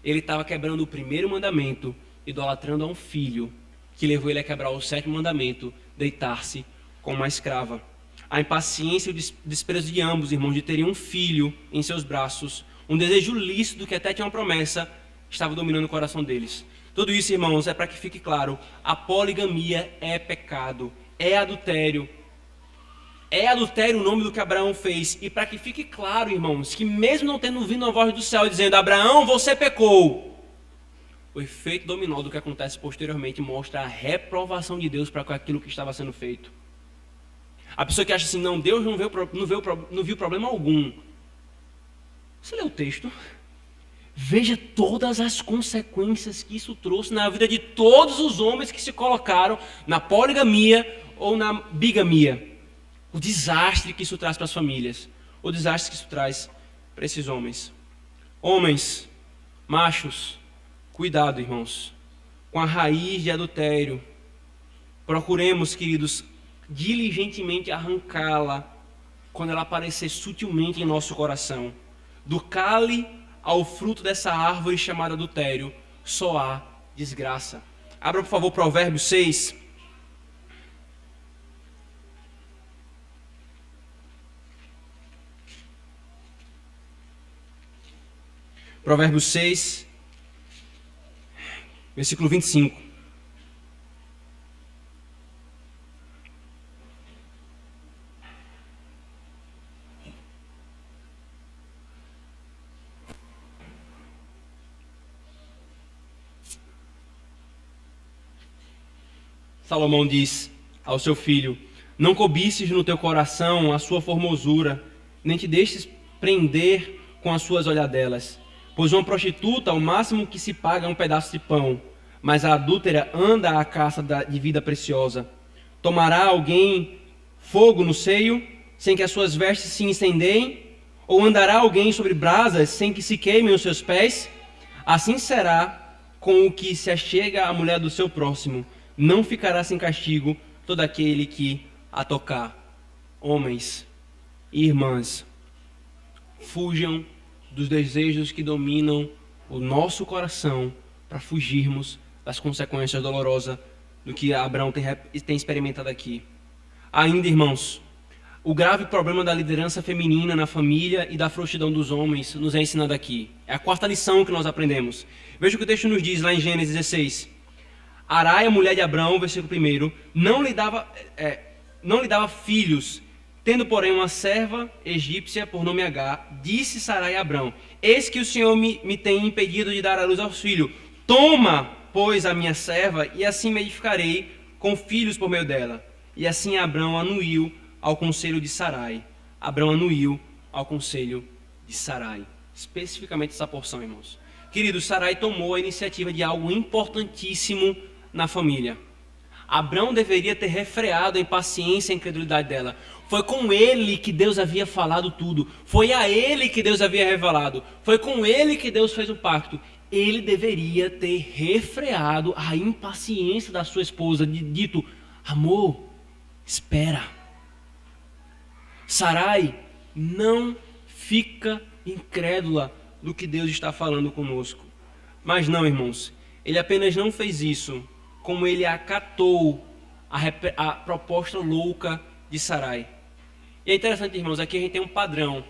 Ele estava quebrando o primeiro mandamento, idolatrando a um filho, que levou ele a quebrar o sétimo mandamento, deitar-se com uma escrava. A impaciência e o desprezo de ambos, irmãos, de terem um filho em seus braços, um desejo lícito que até tinha uma promessa, estava dominando o coração deles. Tudo isso, irmãos, é para que fique claro, a poligamia é pecado, é adultério. É adultério o nome do que Abraão fez. E para que fique claro, irmãos, que mesmo não tendo vindo uma voz do céu dizendo, Abraão, você pecou, o efeito dominó do que acontece posteriormente mostra a reprovação de Deus para aquilo que estava sendo feito. A pessoa que acha assim, não, Deus não viu problema algum. Você lê o texto, veja todas as consequências que isso trouxe na vida de todos os homens que se colocaram na poligamia ou na bigamia. O desastre que isso traz para as famílias, o desastre que isso traz para esses homens. Homens, machos, cuidado, irmãos, com a raiz de adultério. Procuremos, queridos, diligentemente arrancá-la quando ela aparecer sutilmente em nosso coração. Do cale ao fruto dessa árvore chamada adultério, só há desgraça. Abra, por favor, Provérbios 6. Provérbios 6, versículo 25. Salomão diz ao seu filho, não cobices no teu coração a sua formosura, nem te deixes prender com as suas olhadelas. Pois uma prostituta, o máximo que se paga é um pedaço de pão, mas a adúltera anda à caça de vida preciosa. Tomará alguém fogo no seio, sem que as suas vestes se incendeiem? Ou andará alguém sobre brasas, sem que se queimem os seus pés? Assim será com o que se achega à mulher do seu próximo. Não ficará sem castigo todo aquele que a tocar. Homens e irmãs, fujam dos desejos que dominam o nosso coração para fugirmos das consequências dolorosas do que Abraão tem experimentado aqui. Ainda, irmãos, o grave problema da liderança feminina na família e da frouxidão dos homens nos é ensinado aqui. É a quarta lição que nós aprendemos. Veja o que o texto nos diz lá em Gênesis 16. Arai, a mulher de Abraão, versículo 1, não lhe dava filhos. Tendo, porém, uma serva egípcia por nome Agar, disse Sarai a Abrão, eis que o Senhor me tem impedido de dar à luz aos filhos. Toma, pois, a minha serva, e assim me edificarei com filhos por meio dela. E assim Abrão anuiu ao conselho de Sarai. Abrão anuiu ao conselho de Sarai. Especificamente essa porção, irmãos. Queridos, Sarai tomou a iniciativa de algo importantíssimo na família. Abrão deveria ter refreado a impaciência e a incredulidade dela. Foi com ele que Deus havia falado tudo. Foi a ele que Deus havia revelado. Foi com ele que Deus fez o pacto. Ele deveria ter refreado a impaciência da sua esposa, dito, amor, espera. Sarai, não fica incrédula do que Deus está falando conosco. Mas não, irmãos, ele apenas não fez isso, como ele acatou a proposta louca de Sarai. E é interessante, irmãos, aqui a gente tem um padrão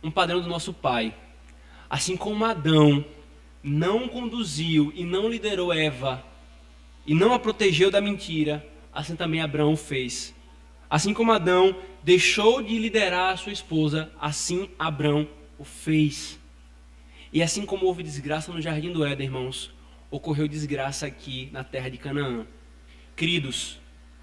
do nosso pai. Assim como Adão não conduziu e não liderou Eva e não a protegeu da mentira, assim também Abraão fez. Assim como Adão deixou de liderar a sua esposa, assim Abraão o fez. E assim como houve desgraça no jardim do Éden, irmãos, ocorreu desgraça aqui na terra de Canaã. Queridos,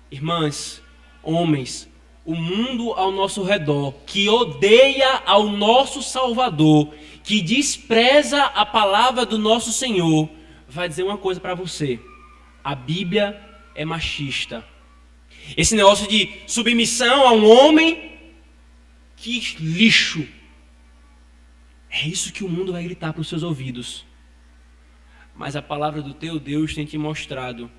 irmãs, homens, o mundo ao nosso redor, que odeia ao nosso Salvador, que despreza a palavra do nosso Senhor, vai dizer uma coisa para você: a Bíblia é machista. Esse negócio de submissão a um homem, que lixo. É isso que o mundo vai gritar para os seus ouvidos. Mas a palavra do teu Deus tem te mostrado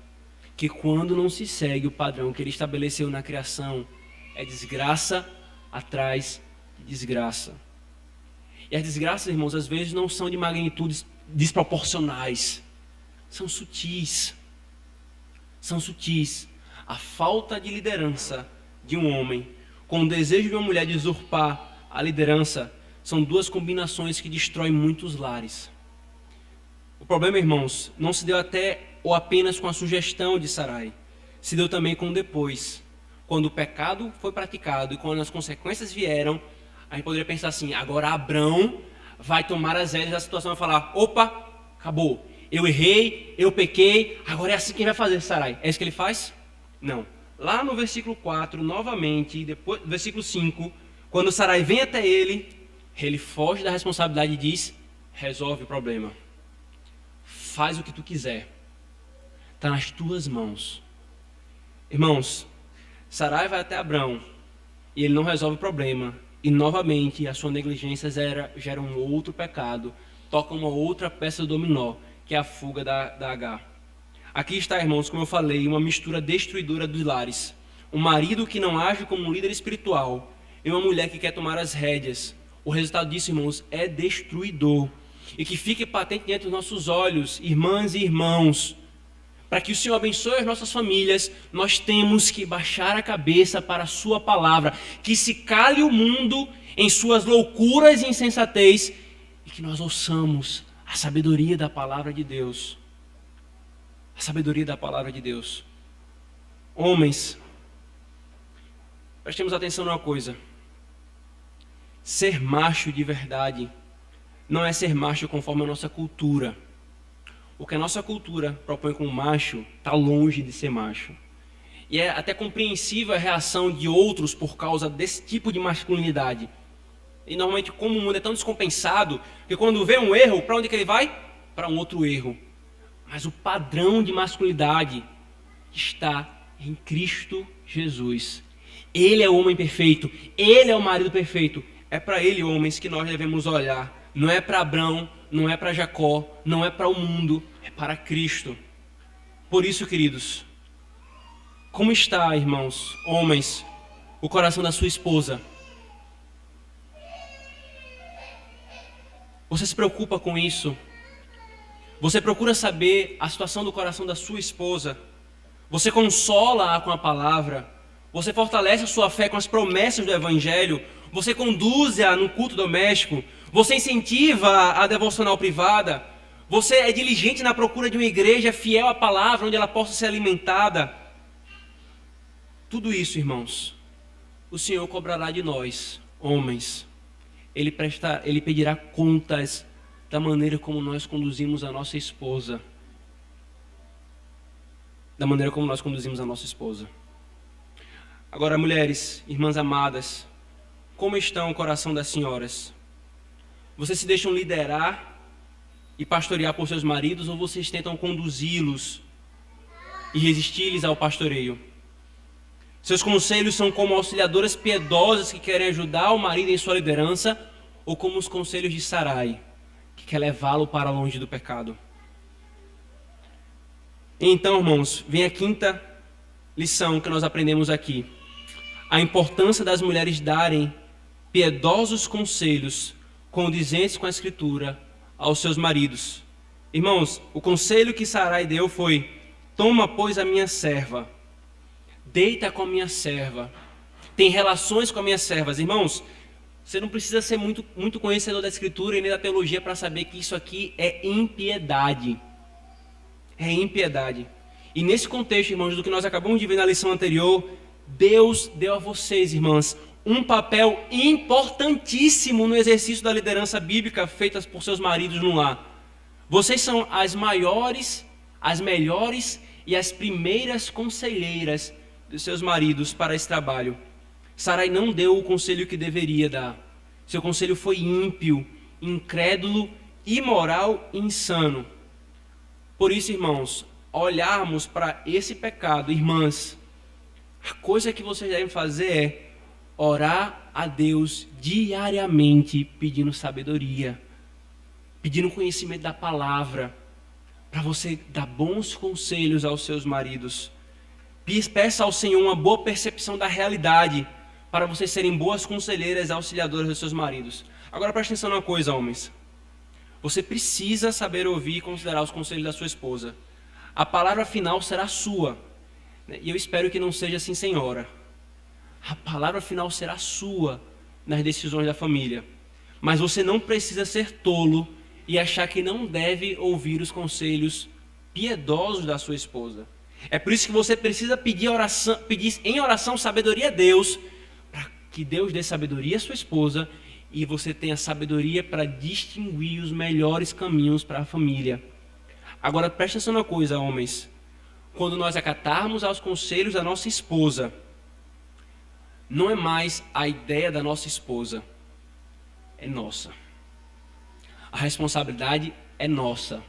que quando não se segue o padrão que ele estabeleceu na criação, é desgraça atrás de desgraça. E as desgraças, irmãos, às vezes não são de magnitudes desproporcionais. São sutis. São sutis. A falta de liderança de um homem com o desejo de uma mulher de usurpar a liderança são duas combinações que destroem muitos lares. O problema, irmãos, não se deu até ou apenas com a sugestão de Sarai. Se deu também com depois. Quando o pecado foi praticado e quando as consequências vieram, a gente poderia pensar assim: agora Abrão vai tomar as rédeas da situação e falar: opa, acabou. Eu errei, eu pequei, agora é assim que vai fazer, Sarai. É isso que ele faz? Não. Lá no versículo 4, novamente, depois, versículo 5, quando Sarai vem até ele foge da responsabilidade e diz: resolve o problema. Faz o que tu quiser. Está nas tuas mãos. Irmãos, Sarai vai até Abrão e ele não resolve o problema. E novamente a sua negligência gera um outro pecado. Toca uma outra peça do dominó, que é a fuga da Agar. Aqui está, irmãos, como eu falei, uma mistura destruidora dos lares. Um marido que não age como um líder espiritual e uma mulher que quer tomar as rédeas. O resultado disso, irmãos, é destruidor. E que fique patente diante dos nossos olhos, irmãs e irmãos, para que o Senhor abençoe as nossas famílias, nós temos que baixar a cabeça para a sua palavra, que se cale o mundo em suas loucuras e insensatez, e que nós ouçamos a sabedoria da palavra de Deus. A sabedoria da palavra de Deus. Homens, prestemos atenção numa coisa: ser macho de verdade não é ser macho conforme a nossa cultura. O que a nossa cultura propõe como macho está longe de ser macho. E é até compreensível a reação de outros por causa desse tipo de masculinidade. E normalmente, como o mundo é tão descompensado, que quando vê um erro, para onde que ele vai? Para um outro erro. Mas o padrão de masculinidade está em Cristo Jesus. Ele é o homem perfeito, ele é o marido perfeito. É para ele, homens, que nós devemos olhar. Não é para Abrão, não é para Jacó, não é para o mundo, é para Cristo. Por isso, queridos, como está, irmãos, homens, o coração da sua esposa? Você se preocupa com isso? Você procura saber a situação do coração da sua esposa? Você consola-a com a palavra? Você fortalece a sua fé com as promessas do Evangelho? Você conduz-a no culto doméstico? Você incentiva a devocional privada? Você é diligente na procura de uma igreja fiel à palavra, onde ela possa ser alimentada? Tudo isso, irmãos, o Senhor cobrará de nós, homens. Ele pedirá contas da maneira como nós conduzimos a nossa esposa. Da maneira como nós conduzimos a nossa esposa. Agora, mulheres, irmãs amadas, como está o coração das senhoras? Vocês se deixam liderar e pastorear por seus maridos, ou vocês tentam conduzi-los e resistir-lhes ao pastoreio? Seus conselhos são como auxiliadoras piedosas que querem ajudar o marido em sua liderança, ou como os conselhos de Sarai, que quer levá-lo para longe do pecado? Então, irmãos, vem a quinta lição que nós aprendemos aqui. A importância das mulheres darem piedosos conselhos condizentes com a Escritura aos seus maridos. Irmãos, o conselho que Sarai deu foi: toma, pois, a minha serva, deita com a minha serva, tem relações com as minhas servas. Irmãos, Você não precisa ser muito conhecedor da Escritura e nem da teologia para saber que isso aqui é impiedade. É impiedade. E nesse contexto, irmãos, do que nós acabamos de ver na lição anterior, Deus deu a vocês, irmãs, um papel importantíssimo no exercício da liderança bíblica feita por seus maridos no lar. Vocês são as maiores, as melhores e as primeiras conselheiras dos seus maridos para esse trabalho. Sarai não deu o conselho que deveria dar. Seu conselho foi ímpio, incrédulo, imoral e insano. Por isso, irmãos, olharmos para esse pecado, irmãs, a coisa que vocês devem fazer é orar a Deus diariamente, pedindo sabedoria, pedindo conhecimento da palavra, para você dar bons conselhos aos seus maridos. Peça ao Senhor uma boa percepção da realidade, para vocês serem boas conselheiras e auxiliadoras dos seus maridos. Agora preste atenção numa coisa, homens. Você precisa saber ouvir e considerar os conselhos da sua esposa. A palavra final será sua. E eu espero que não seja assim, senhora. A palavra final será sua nas decisões da família. Mas você não precisa ser tolo e achar que não deve ouvir os conselhos piedosos da sua esposa. É por isso que você precisa pedir em oração sabedoria a Deus, para que Deus dê sabedoria à sua esposa e você tenha sabedoria para distinguir os melhores caminhos para a família. Agora preste atenção numa coisa, homens. Quando nós acatarmos aos conselhos da nossa esposa, não é mais a ideia da nossa esposa, é nossa. A responsabilidade é nossa,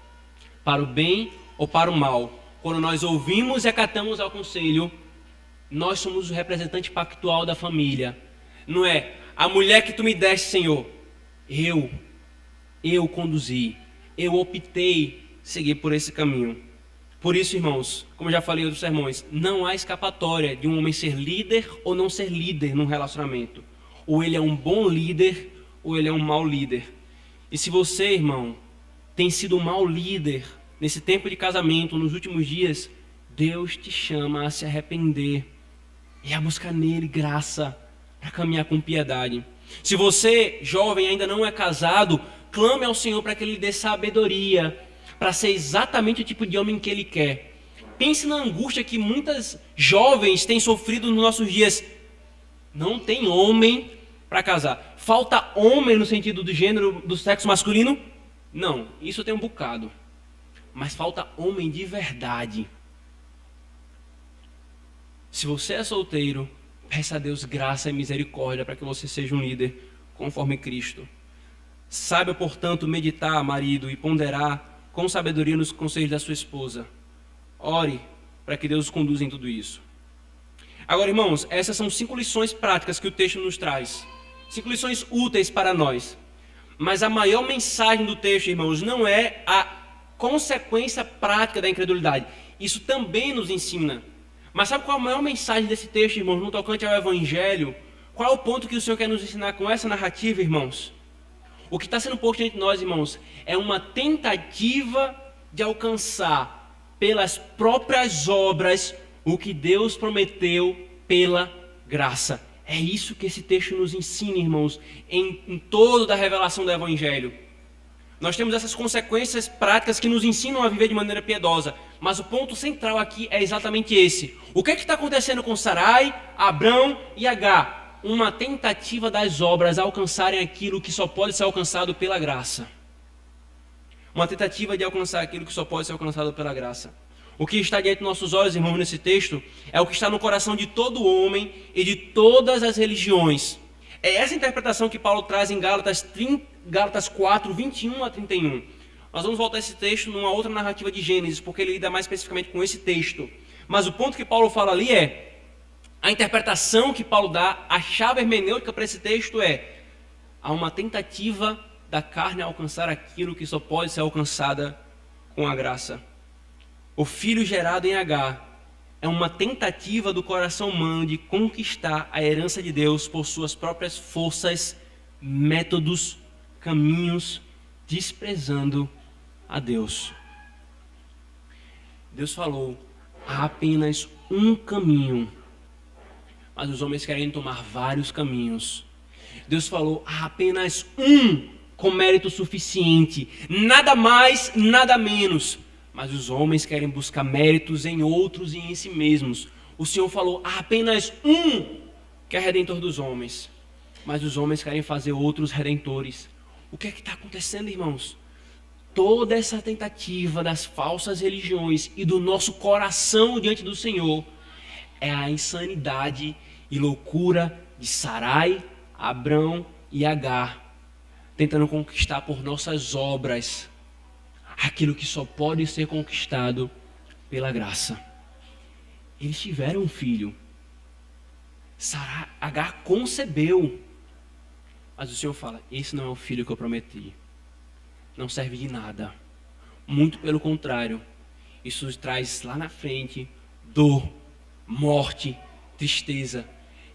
para o bem ou para o mal. Quando nós ouvimos e acatamos ao conselho, nós somos o representante pactual da família. Não é a mulher que tu me deste, Senhor. Eu conduzi, eu optei seguir por esse caminho. Por isso, irmãos, como já falei em outros sermões, não há escapatória de um homem ser líder ou não ser líder num relacionamento. Ou ele é um bom líder, ou ele é um mau líder. E se você, irmão, tem sido um mau líder nesse tempo de casamento, nos últimos dias, Deus te chama a se arrepender e a buscar nele graça para caminhar com piedade. Se você, jovem, ainda não é casado, clame ao Senhor para que Ele lhe dê sabedoria, para ser exatamente o tipo de homem que Ele quer. Pense na angústia que muitas jovens têm sofrido nos nossos dias. Não tem homem para casar. Falta homem no sentido do gênero, do sexo masculino? Não, isso tem um bocado. Mas falta homem de verdade. Se você é solteiro, peça a Deus graça e misericórdia para que você seja um líder conforme Cristo. Saiba, portanto, meditar, marido, e ponderar com sabedoria nos conselhos da sua esposa. Ore para que Deus os conduza em tudo isso. Agora, irmãos, essas são 5 lições práticas que o texto nos traz. 5 lições úteis para nós. Mas a maior mensagem do texto, irmãos, não é a consequência prática da incredulidade. Isso também nos ensina. Mas sabe qual é a maior mensagem desse texto, irmãos, no tocante ao Evangelho? Qual é o ponto que o Senhor quer nos ensinar com essa narrativa, irmãos? O que está sendo posto entre nós, irmãos, é uma tentativa de alcançar pelas próprias obras o que Deus prometeu pela graça. É isso que esse texto nos ensina, irmãos, em todo da revelação do Evangelho. Nós temos essas consequências práticas que nos ensinam a viver de maneira piedosa. Mas o ponto central aqui é exatamente esse. O que está acontecendo com Sarai, Abrão e Agar? Uma tentativa das obras a alcançarem aquilo que só pode ser alcançado pela graça. Uma tentativa de alcançar aquilo que só pode ser alcançado pela graça. O que está diante dos nossos olhos, irmãos, nesse texto, é o que está no coração de todo homem e de todas as religiões. É essa interpretação que Paulo traz em Gálatas 4, 21 a 31. Nós vamos voltar a esse texto numa outra narrativa de Gênesis, porque ele lida mais especificamente com esse texto. Mas o ponto que Paulo fala ali é, a interpretação que Paulo dá, a chave hermenêutica para esse texto é, há uma tentativa da carne a alcançar aquilo que só pode ser alcançada com a graça. O filho gerado em Agar é uma tentativa do coração humano de conquistar a herança de Deus por suas próprias forças, métodos, caminhos, desprezando a Deus. Deus falou, há apenas um caminho, mas os homens querem tomar vários caminhos. Deus falou: há apenas um com mérito suficiente, nada mais, nada menos. Mas os homens querem buscar méritos em outros e em si mesmos. O Senhor falou: há apenas um que é redentor dos homens, mas os homens querem fazer outros redentores. O que é que está acontecendo, irmãos? Toda essa tentativa das falsas religiões e do nosso coração diante do Senhor é a insanidade e loucura de Sarai, Abrão e Agar, tentando conquistar por nossas obras aquilo que só pode ser conquistado pela graça. Eles tiveram um filho. Agar concebeu. Mas o Senhor fala: esse não é o filho que eu prometi. Não serve de nada. Muito pelo contrário. Isso traz lá na frente dor, morte, tristeza.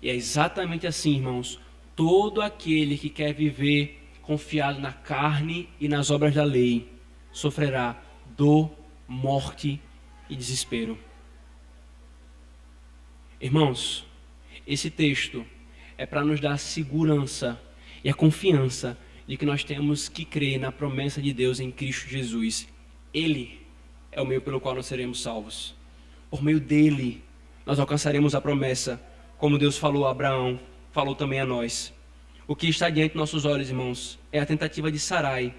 E é exatamente assim, irmãos. Todo aquele que quer viver confiado na carne e nas obras da lei sofrerá dor, morte e desespero. Irmãos, esse texto é para nos dar a segurança e a confiança de que nós temos que crer na promessa de Deus em Cristo Jesus. Ele é o meio pelo qual nós seremos salvos. Por meio dele, nós alcançaremos a promessa, como Deus falou a Abraão, falou também a nós. O que está diante de nossos olhos, irmãos, é a tentativa de Sarai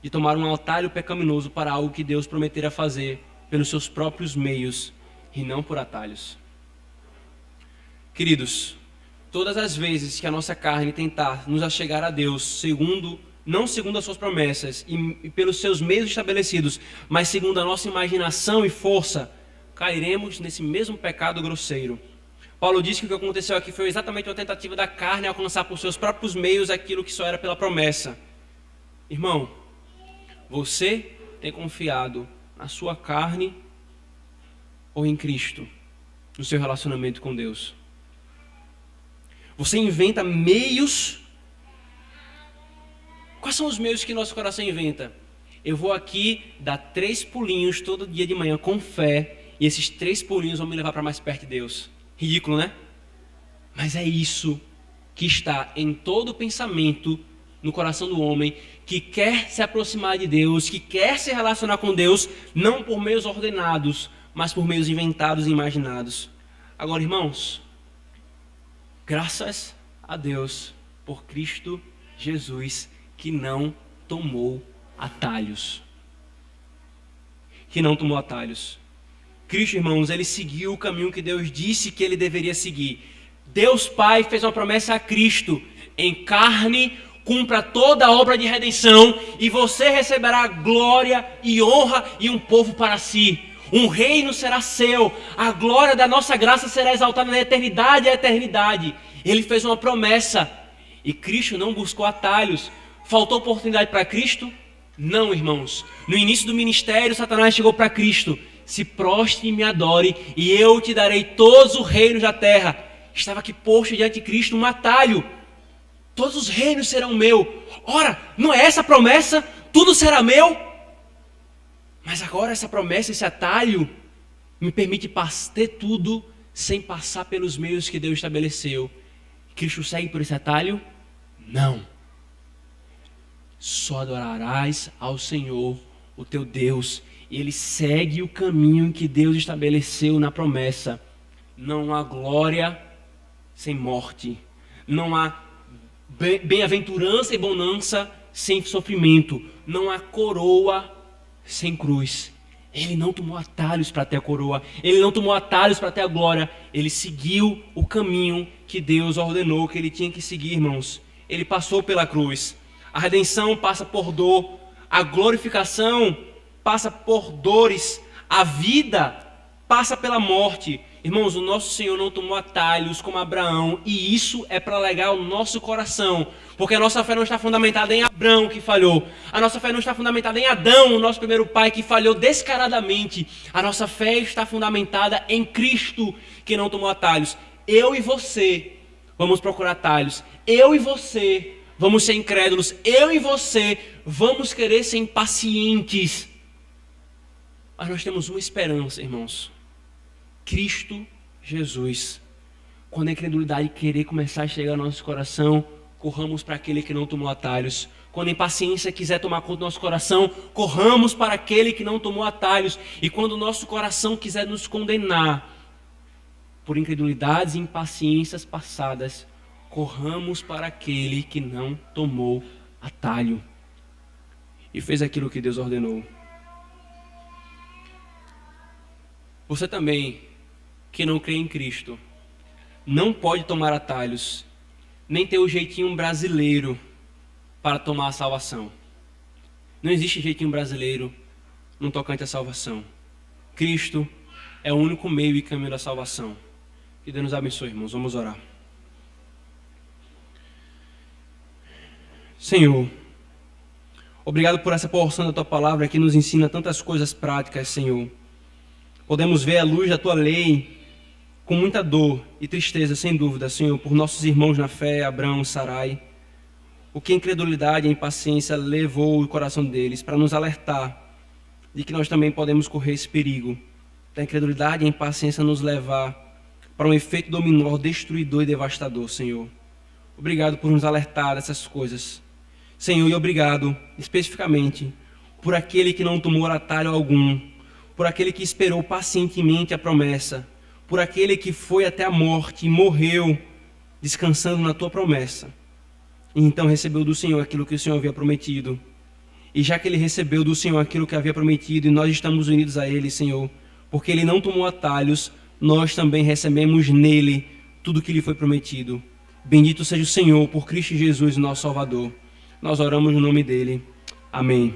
de tomar um atalho pecaminoso para algo que Deus prometera fazer pelos seus próprios meios e não por atalhos. Queridos, todas as vezes que a nossa carne tentar nos achegar a Deus, não segundo as suas promessas e pelos seus meios estabelecidos, mas segundo a nossa imaginação e força, cairemos nesse mesmo pecado grosseiro. Paulo disse que o que aconteceu aqui foi exatamente uma tentativa da carne alcançar por seus próprios meios aquilo que só era pela promessa. Irmão, você tem confiado na sua carne ou em Cristo, no seu relacionamento com Deus? Você inventa meios. Quais são os meios que nosso coração inventa? Eu vou aqui dar 3 pulinhos todo dia de manhã com fé, e esses 3 pulinhos vão me levar para mais perto de Deus. Ridículo, né? Mas é isso que está em todo pensamento no coração do homem que quer se aproximar de Deus, que quer se relacionar com Deus, não por meios ordenados, mas por meios inventados e imaginados. Agora, irmãos, graças a Deus por Cristo Jesus, que não tomou atalhos. Cristo, irmãos, ele seguiu o caminho que Deus disse que ele deveria seguir. Deus Pai fez uma promessa a Cristo: em carne cumpra toda a obra de redenção, e você receberá glória e honra e um povo para si. Um reino será seu, a glória da nossa graça será exaltada na eternidade e a eternidade. Ele fez uma promessa, e Cristo não buscou atalhos. Faltou oportunidade para Cristo? Não, irmãos. No início do ministério, Satanás chegou para Cristo: se prostre e me adore, e eu te darei todos os reinos da terra. Estava aqui posto diante de Cristo um atalho: todos os reinos serão meu. Ora, não é essa a promessa? Tudo será meu? Mas agora essa promessa, esse atalho, me permite ter tudo sem passar pelos meios que Deus estabeleceu. Cristo segue por esse atalho? Não. Só adorarás ao Senhor, o teu Deus, e Ele segue o caminho que Deus estabeleceu na promessa. Não há glória sem morte. Não há bem-aventurança e bonança sem sofrimento. Não há coroa sem cruz. Ele não tomou atalhos para ter a coroa. Ele não tomou atalhos para ter a glória. Ele seguiu o caminho que Deus ordenou que ele tinha que seguir, irmãos. Ele passou pela cruz. A redenção passa por dor. A glorificação passa por dores. A vida passa pela morte. Irmãos, o nosso Senhor não tomou atalhos como Abraão, e isso é para alegar o nosso coração, porque a nossa fé não está fundamentada em Abraão, que falhou. A nossa fé não está fundamentada em Adão, o nosso primeiro pai, que falhou descaradamente. A nossa fé está fundamentada em Cristo, que não tomou atalhos. Eu e você vamos procurar atalhos. Eu e você vamos ser incrédulos. Eu e você vamos querer ser impacientes. Mas nós temos uma esperança, irmãos: Cristo Jesus. Quando a incredulidade querer começar a chegar ao nosso coração, corramos para aquele que não tomou atalhos. Quando a impaciência quiser tomar conta do nosso coração, corramos para aquele que não tomou atalhos. E quando o nosso coração quiser nos condenar por incredulidades e impaciências passadas, corramos para aquele que não tomou atalho e fez aquilo que Deus ordenou. Você também, que não crê em Cristo, não pode tomar atalhos, nem ter o jeitinho brasileiro para tomar a salvação. Não existe jeitinho brasileiro no tocante à salvação. Cristo é o único meio e caminho da salvação. Que Deus nos abençoe, irmãos. Vamos orar. Senhor, obrigado por essa porção da Tua palavra que nos ensina tantas coisas práticas, Senhor. Podemos ver a luz da Tua lei com muita dor e tristeza, sem dúvida, Senhor, por nossos irmãos na fé, Abraão, Sarai. O que a incredulidade e a impaciência levou o coração deles para nos alertar de que nós também podemos correr esse perigo da incredulidade e a impaciência nos levar para um efeito dominó, destruidor e devastador, Senhor. Obrigado por nos alertar dessas coisas, Senhor, e obrigado especificamente por aquele que não tomou atalho algum, por aquele que esperou pacientemente a promessa, por aquele que foi até a morte e morreu descansando na Tua promessa. E então recebeu do Senhor aquilo que o Senhor havia prometido. E já que ele recebeu do Senhor aquilo que havia prometido, e nós estamos unidos a Ele, Senhor, porque Ele não tomou atalhos, nós também recebemos nele tudo que lhe foi prometido. Bendito seja o Senhor por Cristo Jesus, nosso Salvador. Nós oramos no nome dele. Amém.